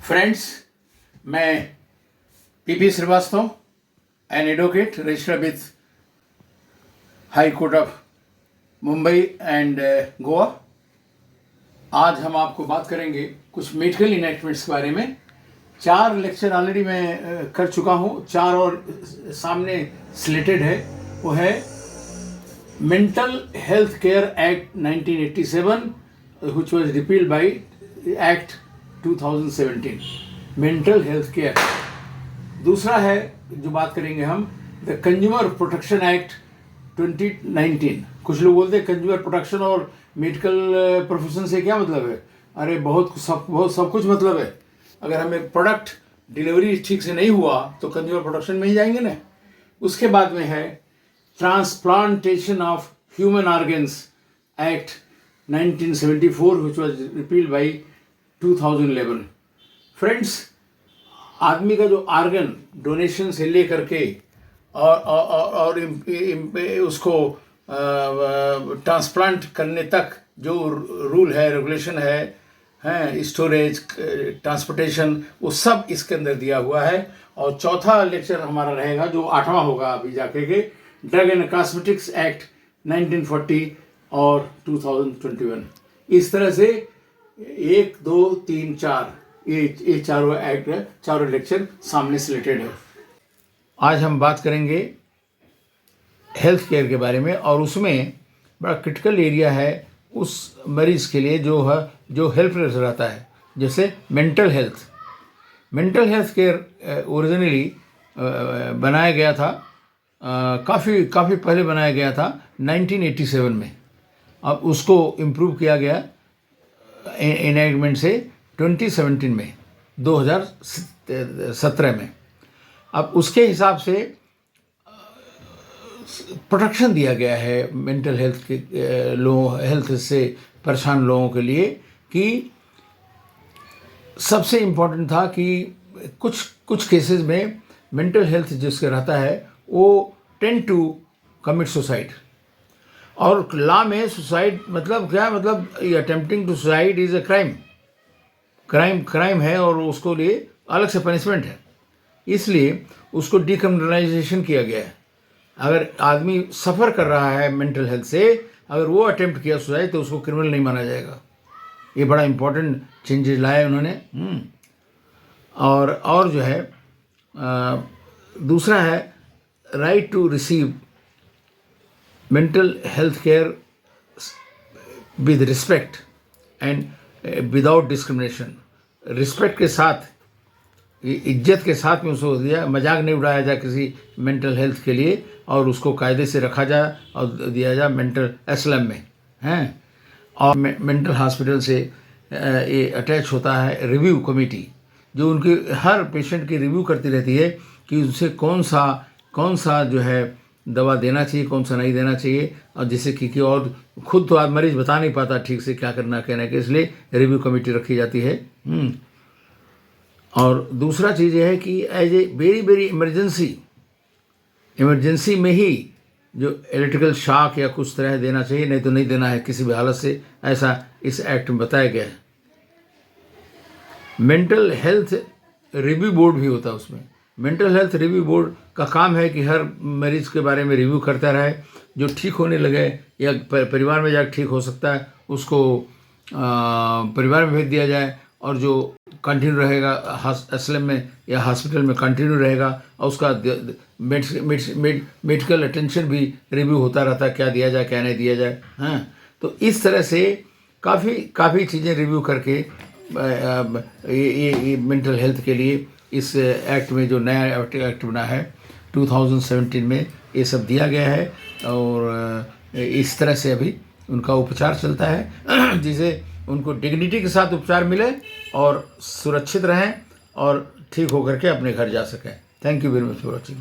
Friends, मैं PP Srivastava, an advocate registered with high court of Mumbai and Goa. आज हम आपको बात करेंगे कुछ मेडिकल इनएक्टमेंट्स के बारे में। 4 लेक्चर ऑलरेडी मैं कर चुका हूँ, 4 और सामने स्लेटेड है। वो है mental health care act 1987 which was repealed by Act 2017, mental health care. दूसरा है जो बात करेंगे हम, द कंज्यूमर प्रोटेक्शन एक्ट 2019। कुछ लोग बोलते हैं कंज्यूमर प्रोटेक्शन और मेडिकल प्रोफेशन से क्या मतलब है? अरे बहुत सब कुछ मतलब है। अगर हमें प्रोडक्ट डिलीवरी ठीक से नहीं हुआ तो कंज्यूमर प्रोटेक्शन में ही जाएंगे ना। उसके बाद में है transplantation of human organs act 1974 which was repealed by 2011। Friends, आदमी का जो ऑर्गन डोनेशन से लेकर के और उसको ट्रांसप्लांट करने तक जो रूल है, रेगुलेशन है, स्टोरेज, ट्रांसपोर्टेशन, वो सब इसके अंदर दिया हुआ है। और चौथा लेक्चर हमारा रहेगा जो 8वां होगा अभी जाके के, ड्रग एंड कॉस्मेटिक्स एक्ट 1940 और 2021। इस तरह से 1, 2, 3, 4 ये चारों एक्ट, चारों लेक्चर सामने स्लेटेड है। आज हम बात करेंगे हेल्थ केयर के बारे में, और उसमें बड़ा क्रिटिकल एरिया है उस मरीज़ के लिए जो हेल्पलेस रहता है, जैसे mental health. Mental health care originally बनाया गया था, काफ़ी पहले बनाया गया था 1987 में। अब उसको इम्प्रूव किया गया इनएक्टमेंट से 2017 में, 2017 में। अब उसके हिसाब से प्रोटेक्शन दिया गया है मेंटल हेल्थ के हेल्थ से परेशान लोगों के लिए, कि सबसे इम्पोर्टेंट था कि कुछ केसेस में मेंटल हेल्थ जिसका रहता है वो टेंड टू कमिट सुसाइड। और लॉ में सुसाइड मतलब क्या? मतलब attempting to suicide is a crime है, और उसको लिए अलग से पनिशमेंट है। इसलिए उसको डिक्रिमिनलाइजेशन किया गया है। अगर आदमी सफ़र कर रहा है मेंटल हेल्थ से, अगर वो अटेम्प्ट किया सुसाइड तो उसको क्रिमिनल नहीं माना जाएगा। ये बड़ा इम्पोर्टेंट चेंजेस लाए उन्होंने। और जो है दूसरा है right to receive mental health care with respect and without discrimination. Respect के साथ, इज्जत के साथ में उसको दिया, मजाक नहीं उड़ाया जाए किसी मेंटल हेल्थ के लिए, और उसको कायदे से रखा जाए और दिया जाए मेंटल एस्लम में हैं। और मेंटल हॉस्पिटल से ये अटैच होता है रिव्यू कमेटी, जो उनके हर पेशेंट की रिव्यू करती रहती है कि उसे कौन सा जो है दवा देना चाहिए, कौन सा नहीं देना चाहिए। और जैसे कि और खुद तो मरीज बता नहीं पाता ठीक से क्या करना कहना के, इसलिए रिव्यू कमेटी रखी जाती है। और दूसरा चीज़ यह है कि एज ए वेरी इमरजेंसी में ही जो इलेक्ट्रिकल शॉक या कुछ तरह देना चाहिए, नहीं तो नहीं देना है किसी भी हालत से, ऐसा इस एक्ट में बताया गया है। मेंटल हेल्थ रिव्यू बोर्ड भी होता है उसमें। मेंटल हेल्थ रिव्यू बोर्ड का काम है कि हर मरीज़ के बारे में रिव्यू करता रहे। जो ठीक होने लगे या परिवार में जाकर ठीक हो सकता है उसको परिवार में भेज दिया जाए, और जो कंटिन्यू रहेगा असलम में या हॉस्पिटल में कंटिन्यू रहेगा, और उसका मेडिकल अटेंशन भी रिव्यू होता रहता है, क्या दिया जाए क्या नहीं दिया जाए। हाँ, तो इस तरह से काफ़ी चीज़ें रिव्यू करके ये मेंटल हेल्थ के लिए इस एक्ट में जो नया एक्ट बना है 2017 में ये सब दिया गया है। और इस तरह से अभी उनका उपचार चलता है जिसे उनको डिग्निटी के साथ उपचार मिले और सुरक्षित रहें और ठीक होकर के अपने घर जा सकें। Thank you very much for watching.